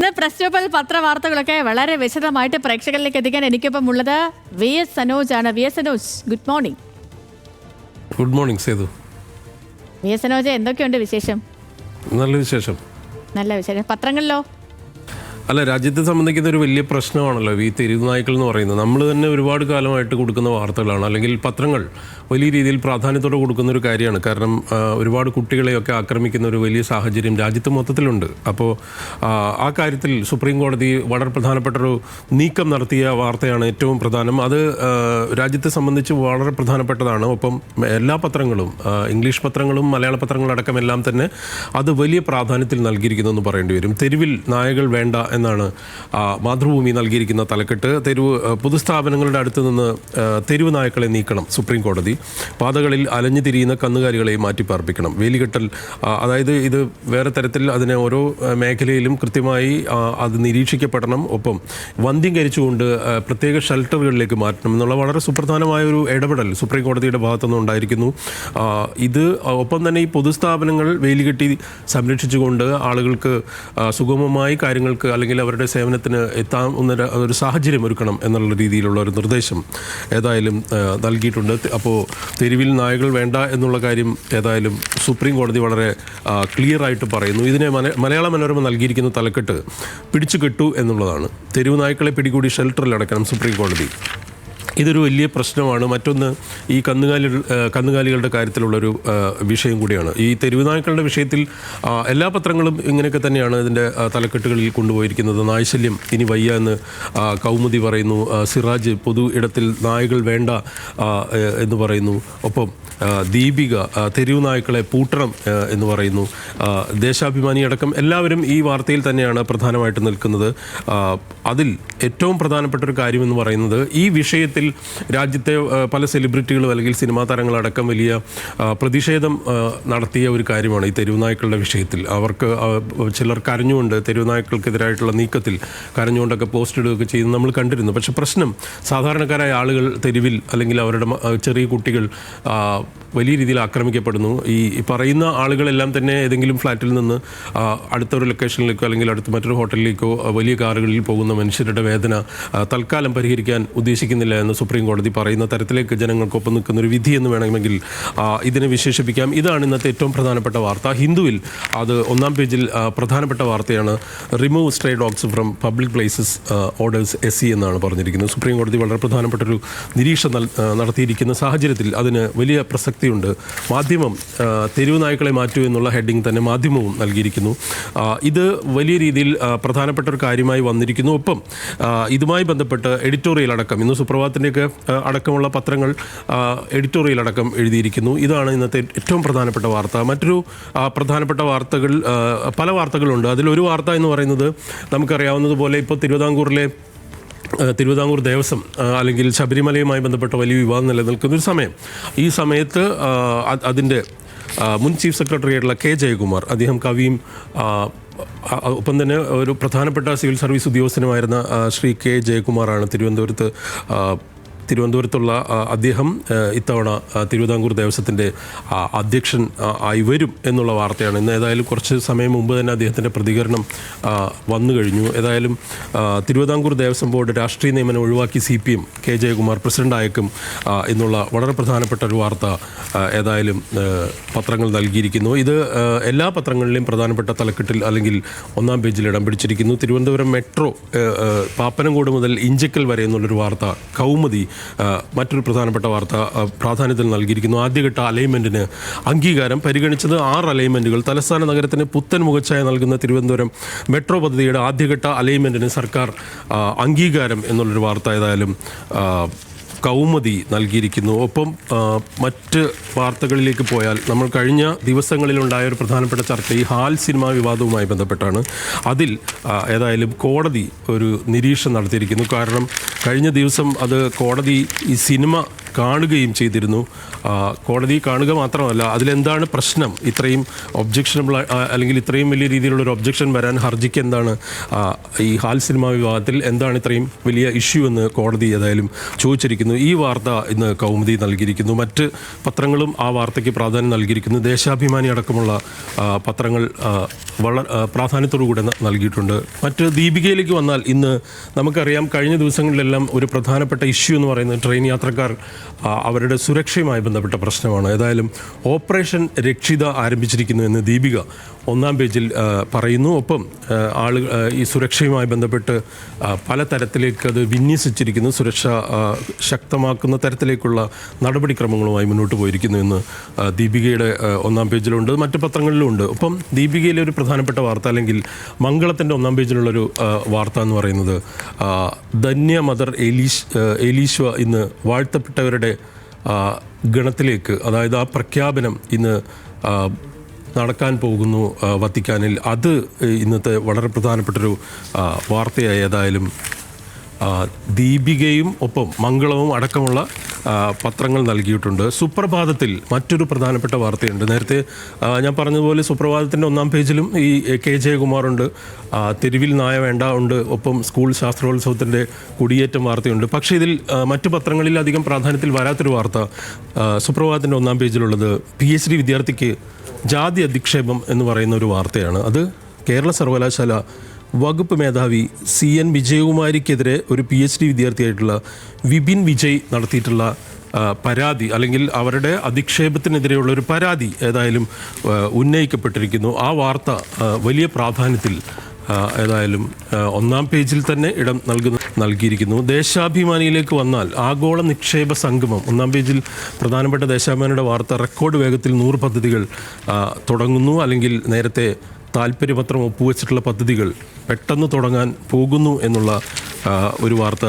ഇന്ന് പ്രസ് സ്റ്റോപ്പിൽ പത്രവാർത്തകളൊക്കെ വളരെ വിശദമായിട്ട് പ്രേക്ഷകരിലേക്ക് എത്തിക്കാൻ എനിക്കൊപ്പം ഉള്ളത് VS സനോജ് ആണ്. VS Sanoj, good morning. Good morning Sethu. VS Sanoj, എന്തൊക്കെയുണ്ട് വിശേഷം? നല്ല വിശേഷം. നല്ല വിശേഷം. പത്രങ്ങളിലോ? അല്ല, രാജ്യത്തെ സംബന്ധിക്കുന്ന ഒരു വലിയ പ്രശ്നമാണല്ലോ ഈ തെരുവ് നായ്ക്കൾ എന്ന് പറയുന്നത്. നമ്മൾ തന്നെ ഒരുപാട് കാലമായിട്ട് കൊടുക്കുന്ന വാർത്തകളാണ്, അല്ലെങ്കിൽ പത്രങ്ങൾ വലിയ രീതിയിൽ പ്രാധാന്യത്തോടെ കൊടുക്കുന്ന ഒരു കാര്യമാണ്. കാരണം ഒരുപാട് കുട്ടികളെയൊക്കെ ആക്രമിക്കുന്ന ഒരു വലിയ സാഹചര്യം രാജ്യത്ത് മൊത്തത്തിലുണ്ട്. അപ്പോൾ ആ കാര്യത്തിൽ സുപ്രീം കോടതി വളരെ പ്രധാനപ്പെട്ടൊരു നീക്കം നടത്തിയ വാർത്തയാണ് ഏറ്റവും പ്രധാനം. അത് രാജ്യത്തെ സംബന്ധിച്ച് വളരെ പ്രധാനപ്പെട്ടതാണ്. ഒപ്പം എല്ലാ പത്രങ്ങളും, ഇംഗ്ലീഷ് പത്രങ്ങളും മലയാള പത്രങ്ങളടക്കം എല്ലാം തന്നെ അത് വലിയ പ്രാധാന്യത്തിൽ നൽകിയിരിക്കുന്നു എന്ന് പറയേണ്ടി വരും. തെരുവിൽ നായകൾ വേണ്ട എന്നാണ് മാതൃഭൂമി നൽകിയിരിക്കുന്ന തലക്കെട്ട്. പൊതുസ്ഥാപനങ്ങളുടെ അടുത്ത് നിന്ന് തെരുവ് നായ്ക്കളെ നീക്കണം സുപ്രീം കോടതി. പാതകളിൽ അലഞ്ഞു തിരിയുന്ന കന്നുകാലികളെ മാറ്റിപ്പാർപ്പിക്കണം. വേലികെട്ടൽ, അതായത് ഇത് വേറെ തരത്തിൽ അതിനെ ഓരോ മേഖലയിലും കൃത്യമായി അത് നിരീക്ഷിക്കപ്പെടണം. ഒപ്പം വന്ധ്യംകരിച്ചുകൊണ്ട് പ്രത്യേക ഷെൽട്ടറുകളിലേക്ക് മാറ്റണം എന്നുള്ള വളരെ സുപ്രധാനമായ ഒരു ഇടപെടൽ സുപ്രീം കോടതിയുടെ ഭാഗത്തുനിന്ന് ഉണ്ടായിരിക്കുന്നു. ഇത് ഒപ്പം തന്നെ ഈ പൊതുസ്ഥാപനങ്ങൾ വേലികെട്ടി സംരക്ഷിച്ചുകൊണ്ട് ആളുകൾക്ക് സുഗമമായി കാര്യങ്ങൾക്ക് അല്ലെങ്കിൽ അവരുടെ സേവനത്തിന് എത്താവുന്ന ഒരു സാഹചര്യം ഒരുക്കണം എന്നുള്ള രീതിയിലുള്ള ഒരു നിർദ്ദേശം ഏതായാലും നൽകിയിട്ടുണ്ട്. അപ്പോൾ തെരുവിൽ നായകൾ വേണ്ട എന്നുള്ള കാര്യം ഏതായാലും സുപ്രീം കോടതി വളരെ ക്ലിയർ ആയിട്ട് പറയുന്നു. ഇതിനെ മലയാള മനോരമ നൽകിയിരിക്കുന്ന തലക്കെട്ട് പിടിച്ചു കെട്ടു എന്നുള്ളതാണ്. തെരുവ് നായ്ക്കളെ പിടികൂടി ഷെൽട്ടറിൽ അടക്കണം സുപ്രീം കോടതി. ഇതൊരു വലിയ പ്രശ്നമാണ്. മറ്റൊന്ന് ഈ കന്നുകാലികളുടെ കാര്യത്തിലുള്ളൊരു വിഷയം കൂടിയാണ്. ഈ തെരുവ് നായ്ക്കളുടെ വിഷയത്തിൽ എല്ലാ പത്രങ്ങളും ഇങ്ങനെയൊക്കെ തന്നെയാണ് ഇതിൻ്റെ തലക്കെട്ടുകളിൽ കൊണ്ടുപോയിരിക്കുന്നത്. നായ്ശല്യം ഇനി വയ്യ എന്ന് കൗമുദി പറയുന്നു. സിറാജ് പൊതു ഇടത്തിൽ നായകൾ വേണ്ട എന്ന് പറയുന്നു. ഒപ്പം ദീപിക തെരുവ് നായ്ക്കളെ പൂട്ടണം എന്ന് പറയുന്നു. ദേശാഭിമാനി അടക്കം എല്ലാവരും ഈ വാർത്തയിൽ തന്നെയാണ് പ്രധാനമായിട്ട് നിൽക്കുന്നത്. അതിൽ ഏറ്റവും പ്രധാനപ്പെട്ട ഒരു കാര്യമെന്ന് പറയുന്നത് ഈ വിഷയത്തിൽ രാജ്യത്തെ പല സെലിബ്രിറ്റികളും അല്ലെങ്കിൽ സിനിമാ താരങ്ങളടക്കം വലിയ പ്രതിഷേധം നടത്തിയ ഒരു കാര്യമാണ് ഈ തെരുവ് നായ്ക്കളുടെ വിഷയത്തിൽ. അവർക്ക് ചിലർ കരഞ്ഞുകൊണ്ട് തെരുവ് നായ്ക്കൾക്കെതിരായിട്ടുള്ള നീക്കത്തിൽ കരഞ്ഞുകൊണ്ടൊക്കെ പോസ്റ്റ് ഇടുകയൊക്കെ ചെയ്യുന്നത് നമ്മൾ കണ്ടിരുന്നു. പക്ഷേ പ്രശ്നം സാധാരണക്കാരായ ആളുകൾ തെരുവിൽ അല്ലെങ്കിൽ അവരുടെ ചെറിയ കുട്ടികൾ വലിയ രീതിയിൽ ആക്രമിക്കപ്പെടുന്നു. ഈ പറയുന്ന ആളുകളെല്ലാം തന്നെ ഏതെങ്കിലും ഫ്ലാറ്റിൽ നിന്ന് അടുത്തൊരു ലൊക്കേഷനിലേക്കോ അല്ലെങ്കിൽ അടുത്ത മറ്റൊരു ഹോട്ടലിലേക്കോ വലിയ കാറുകളിൽ പോകുന്ന മനുഷ്യരുടെ വേദന തൽക്കാലം പരിഹരിക്കാൻ ഉദ്ദേശിക്കുന്നില്ല എന്ന് സുപ്രീം കോടതി പറയുന്ന തരത്തിലേക്ക് ജനങ്ങൾക്കൊപ്പം നിൽക്കുന്ന ഒരു വിധി എന്ന് വേണമെങ്കിൽ ഇതിനെ വിശേഷിപ്പിക്കാം. ഇതാണ് ഇന്നത്തെ ഏറ്റവും പ്രധാനപ്പെട്ട വാർത്ത. ഹിന്ദുവിൽ അത് ഒന്നാം പേജിൽ പ്രധാനപ്പെട്ട വാർത്തയാണ്. Remove stray dogs from public places orders SC എന്നാണ് പറഞ്ഞിരിക്കുന്നത്. സുപ്രീം കോടതി വളരെ പ്രധാനപ്പെട്ടൊരു നിരീക്ഷണം നടത്തിയിരിക്കുന്ന സാഹചര്യത്തിൽ അതിന് വലിയ പ്രസക്തിയുണ്ട്. മാധ്യമം തെരുവ് നായ്ക്കളെ മാറ്റൂ എന്നുള്ള ഹെഡിങ് തന്നെ മാധ്യമവും നൽകിയിരിക്കുന്നു. ഇത് വലിയ രീതിയിൽ പ്രധാനപ്പെട്ട ഒരു കാര്യമായി വന്നിരിക്കുന്നു. ഒപ്പം ഇതുമായി ബന്ധപ്പെട്ട് എഡിറ്റോറിയൽ അടക്കം ഇന്ന് സുപ്രഭാതത്തിൻ്റെയൊക്കെ അടക്കമുള്ള പത്രങ്ങൾ എഡിറ്റോറിയൽ അടക്കം എഴുതിയിരിക്കുന്നു. ഇതാണ് ഇന്നത്തെ ഏറ്റവും പ്രധാനപ്പെട്ട വാർത്ത. മറ്റൊരു പ്രധാനപ്പെട്ട വാർത്തകൾ, പല വാർത്തകളുണ്ട്. അതിലൊരു വാർത്ത എന്ന് പറയുന്നത് നമുക്കറിയാവുന്നതുപോലെ ഇപ്പോൾ തിരുവിതാംകൂർ ദേവസ്വം അല്ലെങ്കിൽ ശബരിമലയുമായി ബന്ധപ്പെട്ട വലിയ വിവാദം നിലനിൽക്കുന്നൊരു സമയം. ഈ സമയത്ത് അതിൻ്റെ മുൻ ചീഫ് സെക്രട്ടറി ആയിട്ടുള്ള K ജയകുമാർ, അദ്ദേഹം കവിയും ഒപ്പം തന്നെ ഒരു പ്രധാനപ്പെട്ട സിവിൽ സർവീസ് ഉദ്യോഗസ്ഥനുമായിരുന്ന ശ്രീ K ജയകുമാറാണ് തിരുവനന്തപുരത്തുള്ള അദ്ദേഹം ഇത്തവണ തിരുവിതാംകൂർ ദേവസ്വത്തിൻ്റെ അധ്യക്ഷൻ ആയി വരും എന്നുള്ള വാർത്തയാണ്. ഇന്ന് ഏതായാലും കുറച്ച് സമയം മുമ്പ് തന്നെ അദ്ദേഹത്തിൻ്റെ പ്രതികരണം വന്നു കഴിഞ്ഞു. ഏതായാലും തിരുവിതാംകൂർ ദേവസ്വം ബോർഡ് രാഷ്ട്രീയ നിയമനം ഒഴിവാക്കി CPM K ജയകുമാർ പ്രസിഡന്റ് ആയേക്കും എന്നുള്ള വളരെ പ്രധാനപ്പെട്ട ഒരു വാർത്ത ഏതായാലും പത്രങ്ങൾ നൽകിയിരിക്കുന്നു. ഇത് എല്ലാ പത്രങ്ങളിലെയും പ്രധാനപ്പെട്ട തലക്കെട്ടിൽ അല്ലെങ്കിൽ ഒന്നാം പേജിൽ ഇടം പിടിച്ചിരിക്കുന്നു. തിരുവനന്തപുരം മെട്രോ പാപ്പനംകോട് മുതൽ ഇഞ്ചക്കൽ വരെ എന്നുള്ളൊരു വാർത്ത കൗമുദി മറ്റൊരു പ്രധാനപ്പെട്ട വാർത്ത പ്രാധാന്യത്തിൽ നൽകിയിരിക്കുന്നു. ആദ്യഘട്ട അലൈൻമെൻറ്റിന് അംഗീകാരം പരിഗണിച്ചത് 6 അലൈൻമെൻറ്റുകൾ. തലസ്ഥാന നഗരത്തിന് പുത്തൻ മുഖച്ഛായ നൽകുന്ന തിരുവനന്തപുരം മെട്രോ പദ്ധതിയുടെ ആദ്യഘട്ട അലൈൻമെൻറ്റിന് സർക്കാർ അംഗീകാരം എന്നുള്ളൊരു വാർത്ത ഏതായാലും കൗമുദി നൽകിയിരിക്കുന്നു. ഒപ്പം മറ്റ് വാർത്തകളിലേക്ക് പോയാൽ നമ്മൾ കഴിഞ്ഞ ദിവസങ്ങളിലുണ്ടായ ഒരു പ്രധാനപ്പെട്ട ചർച്ച ഈ ഹാൽ സിനിമാ വിവാദവുമായി ബന്ധപ്പെട്ടാണ്. അതിൽ ഏതായാലും കോടതി ഒരു നിരീക്ഷണം നടത്തിയിരിക്കുന്നു. കാരണം കഴിഞ്ഞ ദിവസം അത് കോടതി ഈ സിനിമ കാണുകയും ചെയ്തിരുന്നു. കോടതി കാണുക മാത്രമല്ല, അതിലെന്താണ് പ്രശ്നം, ഇത്രയും ഒബ്ജക്ഷനബിൾ അല്ലെങ്കിൽ ഇത്രയും വലിയ രീതിയിലുള്ളൊരു ഒബ്ജക്ഷൻ വരാൻ ഹർജിക്ക് എന്താണ്, ഈ ഹാൽ സിനിമാ വിവാദത്തിൽ എന്താണ് ഇത്രയും വലിയ ഇഷ്യൂ എന്ന് കോടതി ഏതായാലും ചോദിച്ചിരിക്കുന്നു. ഈ വാർത്ത ഇന്ന് കൗമുദി നൽകിയിരിക്കുന്നു. മറ്റ് പത്രങ്ങളും ആ വാർത്തയ്ക്ക് പ്രാധാന്യം നൽകിയിരിക്കുന്നു. ദേശാഭിമാനി അടക്കമുള്ള പത്രങ്ങൾ വളരെ പ്രാധാന്യത്തോടുകൂടെ നൽകിയിട്ടുണ്ട്. മറ്റ് ദീപികയിലേക്ക് വന്നാൽ, ഇന്ന് നമുക്കറിയാം കഴിഞ്ഞ ദിവസങ്ങളിലെല്ലാം ഒരു പ്രധാനപ്പെട്ട ഇഷ്യൂ എന്ന് പറയുന്നത് ട്രെയിൻ യാത്രക്കാർ അവരുടെ സുരക്ഷയുമായി ബന്ധപ്പെട്ട പ്രശ്നമാണ്. ഏതായാലും ഓപ്പറേഷൻ രക്ഷിത ആരംഭിച്ചിരിക്കുന്നു എന്ന് ദീപിക ഒന്നാം പേജിൽ പറയുന്നു. ഒപ്പം ഈ സുരക്ഷയുമായി ബന്ധപ്പെട്ട് പല തരത്തിലേക്ക് അത് വിന്യസിച്ചിരിക്കുന്നു. സുരക്ഷ ശക്തമാക്കുന്ന തരത്തിലേക്കുള്ള നടപടിക്രമങ്ങളുമായി മുന്നോട്ട് പോയിരിക്കുന്നു എന്ന് ദീപികയുടെ ഒന്നാം പേജിലുണ്ട്, മറ്റ് പത്രങ്ങളിലുമുണ്ട്. ഒപ്പം ദീപികയിലെ ഒരു പ്രധാനപ്പെട്ട വാർത്ത, അല്ലെങ്കിൽ മംഗളത്തിൻ്റെ ഒന്നാം പേജിലുള്ളൊരു വാർത്ത എന്ന് പറയുന്നത്, ധന്യ മദർ എലീശ്വ ഇന്ന് വാഴ്ത്തപ്പെട്ടവരുടെ ഗണത്തിലേക്ക്, അതായത് ആ പ്രഖ്യാപനം ഇന്ന് നടക്കാൻ പോകുന്നു വത്തിക്കാനിൽ. അത് ഇന്നത്തെ വളരെ പ്രധാനപ്പെട്ടൊരു വാർത്തയായി ഏതായാലും ദീപികയും ഒപ്പം മംഗളവും അടക്കമുള്ള പത്രങ്ങൾ നൽകിയിട്ടുണ്ട്. സുപ്രഭാതത്തിൽ മറ്റൊരു പ്രധാനപ്പെട്ട വാർത്തയുണ്ട്. നേരത്തെ ഞാൻ പറഞ്ഞതുപോലെ സുപ്രഭാതത്തിൻ്റെ ഒന്നാം പേജിലും ഈ കെ ജയകുമാറുണ്ട്, തെരുവിൽ നായ വേണ്ട ഉണ്ട്, ഒപ്പം സ്കൂൾ ശാസ്ത്രോത്സവത്തിൻ്റെ കൊടിയേറ്റം വാർത്തയുണ്ട്. പക്ഷേ ഇതിൽ മറ്റു പത്രങ്ങളിൽ അധികം പ്രാധാന്യത്തിൽ വരാത്തൊരു വാർത്ത സുപ്രഭാതത്തിൻ്റെ ഒന്നാം പേജിലുള്ളത് PhD വിദ്യാർത്ഥിക്ക് ജാതി അധിക്ഷേപം എന്ന് പറയുന്ന ഒരു വാർത്തയാണ്. അത് കേരള സർവകലാശാല വകുപ്പ് മേധാവി CN വിജയകുമാരിക്കെതിരെ ഒരു PhD വിദ്യാർത്ഥിയായിട്ടുള്ള വിപിൻ വിജയ് നടത്തിയിട്ടുള്ള പരാതി, അല്ലെങ്കിൽ അവരുടെ അധിക്ഷേപത്തിനെതിരെയുള്ള ഒരു പരാതി ഏതായാലും ഉന്നയിക്കപ്പെട്ടിരിക്കുന്നു. ആ വാർത്ത വലിയ പ്രാധാന്യത്തിൽ ഏതായാലും ഒന്നാം പേജിൽ തന്നെ ഇടം നൽകിയിരിക്കുന്നു. ദേശാഭിമാനിയിലേക്ക് വന്നാൽ ആഗോള നിക്ഷേപ സംഗമം ഒന്നാം പേജിൽ പ്രധാനപ്പെട്ട ദേശാഭിമാനിയുടെ വാർത്ത, റെക്കോർഡ് വേഗത്തിൽ 100 പദ്ധതികൾ തുടങ്ങുന്നു, അല്ലെങ്കിൽ നേരത്തെ താല്പര്യപത്രം ഒപ്പുവെച്ചിട്ടുള്ള പദ്ധതികൾ പെട്ടെന്ന് തുടങ്ങാൻ പോകുന്നു എന്നുള്ള ഒരു വാർത്ത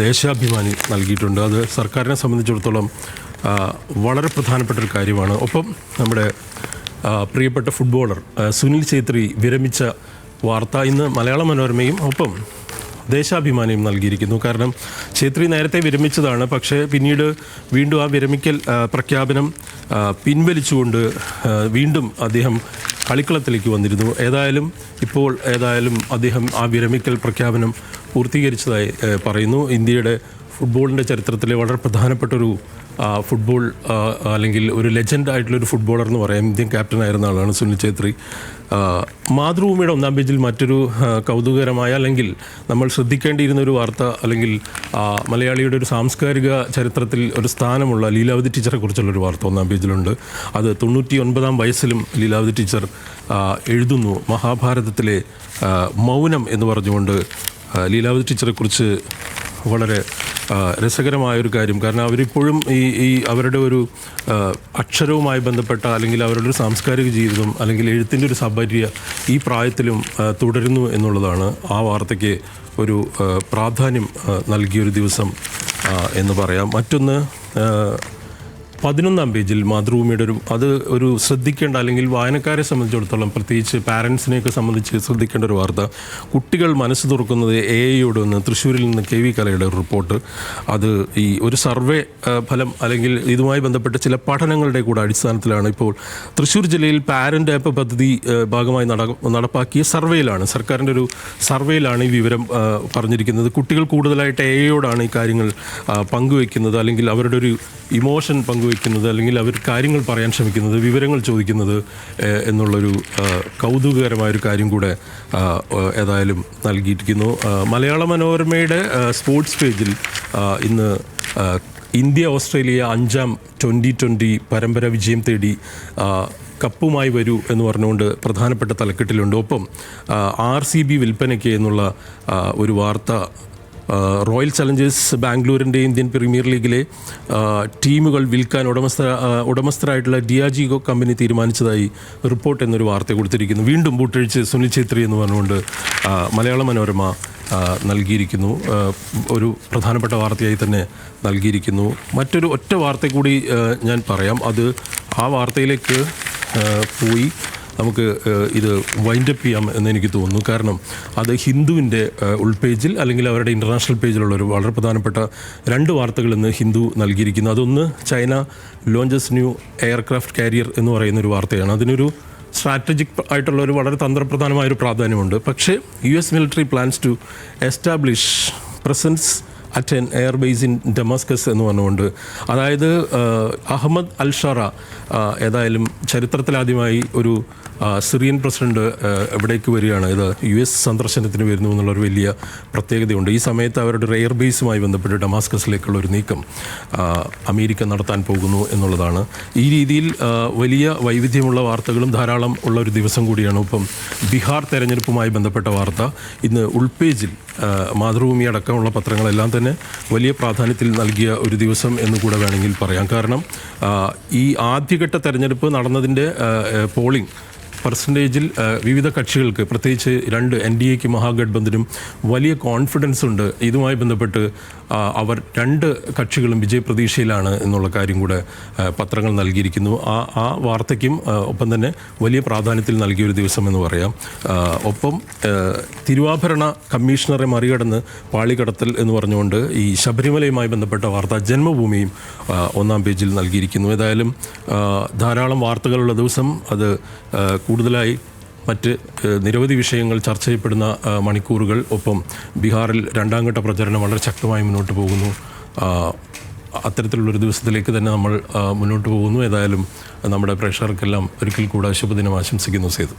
ദേശാഭിമാനി നൽകിയിട്ടുണ്ട്. അത് സർക്കാരിനെ സംബന്ധിച്ചിടത്തോളം വളരെ പ്രധാനപ്പെട്ട ഒരു കാര്യമാണ്. ഒപ്പം നമ്മുടെ പ്രിയപ്പെട്ട ഫുട്ബോളർ സുനിൽ ഛേത്രി വിരമിച്ച വാർത്ത ഇന്ന് മലയാള മനോരമയും ഒപ്പം ദേശാഭിമാനിയും നൽകിയിരിക്കുന്നു. കാരണം ഛേത്രി നേരത്തെ വിരമിച്ചതാണ്, പക്ഷേ പിന്നീട് വീണ്ടും ആ വിരമിക്കൽ പ്രഖ്യാപനം പിൻവലിച്ചുകൊണ്ട് വീണ്ടും അദ്ദേഹം കളിക്കളത്തിലേക്ക് വന്നിരുന്നു. ഇപ്പോൾ അദ്ദേഹം ആ വിരമിക്കൽ പ്രഖ്യാപനം പൂർത്തീകരിച്ചതായി പറയുന്നു. ഇന്ത്യയുടെ ഫുട്ബോളിൻ്റെ ചരിത്രത്തിലെ വളരെ പ്രധാനപ്പെട്ടൊരു ഫുട്ബോൾ അല്ലെങ്കിൽ ഒരു ലെജൻഡ് ആയിട്ടുള്ളൊരു ഫുട്ബോളർ എന്ന് പറയാം, ഇന്ത്യൻ ക്യാപ്റ്റനായിരുന്ന ആളാണ് സുനിൽ ഛേത്രി. മാതൃഭൂമിയുടെ ഒന്നാം പേജിൽ മറ്റൊരു കൗതുകകരമായ, അല്ലെങ്കിൽ നമ്മൾ ശ്രദ്ധിക്കേണ്ടിയിരുന്ന ഒരു വാർത്ത, അല്ലെങ്കിൽ മലയാളിയുടെ ഒരു സാംസ്കാരിക ചരിത്രത്തിൽ ഒരു സ്ഥാനമുള്ള ലീലാവതി ടീച്ചറെ കുറിച്ചുള്ളൊരു വാർത്ത ഒന്നാം പേജിലുണ്ട്. അത് 99-ാം വയസ്സിലും ലീലാവതി ടീച്ചർ എഴുതുന്നു. മഹാഭാരതത്തിലെ മൗനം എന്ന് പറഞ്ഞുകൊണ്ട് ലീലാവതി ടീച്ചറെക്കുറിച്ച് വളരെ രസകരമായൊരു കാര്യം. കാരണം അവരിപ്പോഴും ഈ അവരുടെ ഒരു അക്ഷരവുമായി ബന്ധപ്പെട്ട, അല്ലെങ്കിൽ അവരുടെ ഒരു സാംസ്കാരിക ജീവിതം, അല്ലെങ്കിൽ എഴുത്തിൻ്റെ ഒരു സബര്യ ഈ പ്രായത്തിലും തുടരുന്നു എന്നുള്ളതാണ് ആ വാർത്തയ്ക്ക് ഒരു പ്രാധാന്യം നൽകിയൊരു ദിവസം എന്ന് പറയാം. മറ്റൊന്ന് 11-ാം പേജിൽ മാതൃഭൂമിയുടെ ഒരു ശ്രദ്ധിക്കേണ്ട, അല്ലെങ്കിൽ വായനക്കാരെ സംബന്ധിച്ചിടത്തോളം പ്രത്യേകിച്ച് പാരൻസിനെയൊക്കെ സംബന്ധിച്ച് ശ്രദ്ധിക്കേണ്ട ഒരു വാർത്ത, കുട്ടികൾ മനസ്സ് തുറക്കുന്നത് AI-യോട് എന്ന് തൃശ്ശൂരിൽ നിന്ന് KV കലയുടെ ഒരു റിപ്പോർട്ട്. അത് ഈ ഒരു സർവേ ഫലം, അല്ലെങ്കിൽ ഇതുമായി ബന്ധപ്പെട്ട ചില പഠനങ്ങളുടെ കൂടെ അടിസ്ഥാനത്തിലാണ് ഇപ്പോൾ തൃശ്ശൂർ ജില്ലയിൽ പാരൻ്റ് ആപ്പ് പദ്ധതി ഭാഗമായി നടപ്പാക്കിയ സർവേയിലാണ്, സർക്കാരിൻ്റെ ഒരു സർവേയിലാണ് ഈ വിവരം പറഞ്ഞിരിക്കുന്നത്. കുട്ടികൾ കൂടുതലായിട്ട് AI-യോടാണ് ഈ കാര്യങ്ങൾ പങ്കുവയ്ക്കുന്നത്, അല്ലെങ്കിൽ അവരുടെ ഒരു ഇമോഷൻ പങ്കുവയ്ക്കുന്നത്, അല്ലെങ്കിൽ അവർ കാര്യങ്ങൾ പറയാൻ ശ്രമിക്കുന്നത്, വിവരങ്ങൾ ചോദിക്കുന്നത് എന്നുള്ളൊരു കൗതുകകരമായൊരു കാര്യം കൂടെ ഏതായാലും നൽകിയിരിക്കുന്നു. മലയാള മനോരമയുടെ സ്പോർട്സ് പേജിൽ ഇന്ന് ഇന്ത്യ ഓസ്ട്രേലിയ 5-ാം T20 പരമ്പര വിജയം തേടി കപ്പുമായി വരൂ എന്ന് പറഞ്ഞുകൊണ്ട് പ്രധാനപ്പെട്ട തലക്കെട്ടിലുണ്ട്. ഒപ്പം RCB വിൽപ്പനയ്ക്ക് എന്നുള്ള ഒരു വാർത്ത, റോയൽ ചലഞ്ചേഴ്സ് ബാംഗ്ലൂരിൻ്റെ ഇന്ത്യൻ പ്രീമിയർ ലീഗിലെ ടീമുകൾ വിൽക്കാൻ ഉടമസ്ഥരായിട്ടുള്ള ഡിയാജിഗോ കമ്പനി തീരുമാനിച്ചതായി റിപ്പോർട്ട് എന്നൊരു വാർത്ത കൊടുത്തിരിക്കുന്നു. വീണ്ടും ബൂട്ടഴിച്ച് സുനിൽ ഛേത്രി എന്ന് പറഞ്ഞുകൊണ്ട് മലയാള മനോരമ നൽകിയിരിക്കുന്നു. ഒരു പ്രധാനപ്പെട്ട വാർത്തയായി തന്നെ നൽകിയിരിക്കുന്നു. മറ്റൊരു ഒറ്റ വാർത്ത കൂടി ഞാൻ പറയാം. അത് ആ വാർത്തയിലേക്ക് പോയി നമുക്ക് ഇത് വൈൻഡപ്പ് ചെയ്യാം എന്ന് എനിക്ക് തോന്നുന്നു. കാരണം അത് ഹിന്ദുവിൻ്റെ ഉൾപേജിൽ അല്ലെങ്കിൽ അവരുടെ ഇൻ്റർനാഷണൽ പേജിലുള്ള ഒരു വളരെ പ്രധാനപ്പെട്ട 2 വാർത്തകൾ ഇന്ന് ഹിന്ദു നൽകിയിരിക്കുന്നു. അതൊന്ന് China launches new aircraft carrier എന്ന് പറയുന്ന ഒരു വാർത്തയാണ്. അതിനൊരു സ്ട്രാറ്റജിക് ആയിട്ടുള്ള ഒരു വളരെ തന്ത്രപ്രധാനമായൊരു പ്രാധാന്യമുണ്ട്. പക്ഷേ US military plans to establish presence at an air base in Damascus എന്ന് പറഞ്ഞുകൊണ്ട്, അതായത് അഹമ്മദ് അൽ ഷറ ഏതായാലും ചരിത്രത്തിലാദ്യമായി ഒരു സിറിയൻ പ്രസിഡന്റ് എവിടേക്ക് വരികയാണ്, ഇത് US സന്ദർശനത്തിന് വരുന്നു എന്നുള്ളൊരു വലിയ പ്രത്യേകതയുണ്ട്. ഈ സമയത്ത് അവരുടെ ഒരു എയർ ബേസുമായി ബന്ധപ്പെട്ട് ഡമാസ്കസിലേക്കുള്ള ഒരു നീക്കം അമേരിക്ക നടത്താൻ പോകുന്നു എന്നുള്ളതാണ്. ഈ രീതിയിൽ വലിയ വൈവിധ്യമുള്ള വാർത്തകളും ധാരാളം ഉള്ള ഒരു ദിവസം കൂടിയാണ്. ഇപ്പം ബീഹാർ തെരഞ്ഞെടുപ്പുമായി ബന്ധപ്പെട്ട വാർത്ത ഇന്ന് ഉൾപേജിൽ മാതൃഭൂമി അടക്കമുള്ള പത്രങ്ങളെല്ലാം തന്നെ വലിയ പ്രാധാന്യത്തിൽ നൽകിയ ഒരു ദിവസം എന്ന് കൂടെ വേണമെങ്കിൽ പറയാം. കാരണം ഈ ആദ്യഘട്ട തെരഞ്ഞെടുപ്പ് നടന്നതിൻ്റെ പോളിംഗ് പെർസെൻറ്റേജിൽ വിവിധ കക്ഷികൾക്ക്, പ്രത്യേകിച്ച് 2 NDAയ്ക്ക് മഹാഗഡ്ബന്ധനും വലിയ കോൺഫിഡൻസ് ഉണ്ട്. ഇതുമായി ബന്ധപ്പെട്ട് അവർ 2 കക്ഷികളും വിജയപ്രതീക്ഷയിലാണ് എന്നുള്ള കാര്യം കൂടെ പത്രങ്ങൾ നൽകിയിരിക്കുന്നു. ആ വാർത്തയ്ക്കും ഒപ്പം തന്നെ വലിയ പ്രാധാന്യത്തിൽ നൽകിയൊരു ദിവസം എന്ന് പറയാം. ഒപ്പം തിരുവാഭരണ കമ്മീഷണറെ മറികടന്ന് പാളികടത്തൽ എന്ന് പറഞ്ഞുകൊണ്ട് ഈ ശബരിമലയുമായി ബന്ധപ്പെട്ട വാർത്ത ജന്മഭൂമിയും 1-ാം പേജിൽ നൽകിയിരിക്കുന്നു. ഏതായാലും ധാരാളം വാർത്തകളുള്ള ദിവസം, അത് കൂടുതലായി മറ്റ് നിരവധി വിഷയങ്ങൾ ചർച്ച ചെയ്യപ്പെടുന്ന മണിക്കൂറുകൾ. ഒപ്പം ബീഹാറിൽ 2-ാം ഘട്ട പ്രചരണം വളരെ ശക്തമായി മുന്നോട്ട് പോകുന്നു. അത്തരത്തിലുള്ളൊരു ദിവസത്തിലേക്ക് തന്നെ നമ്മൾ മുന്നോട്ട് പോകുന്നു. ഏതായാലും നമ്മുടെ പ്രേക്ഷകർക്കെല്ലാം ഒരിക്കൽ കൂടെ ശുഭദിനം ആശംസിക്കുന്നു. സേതു.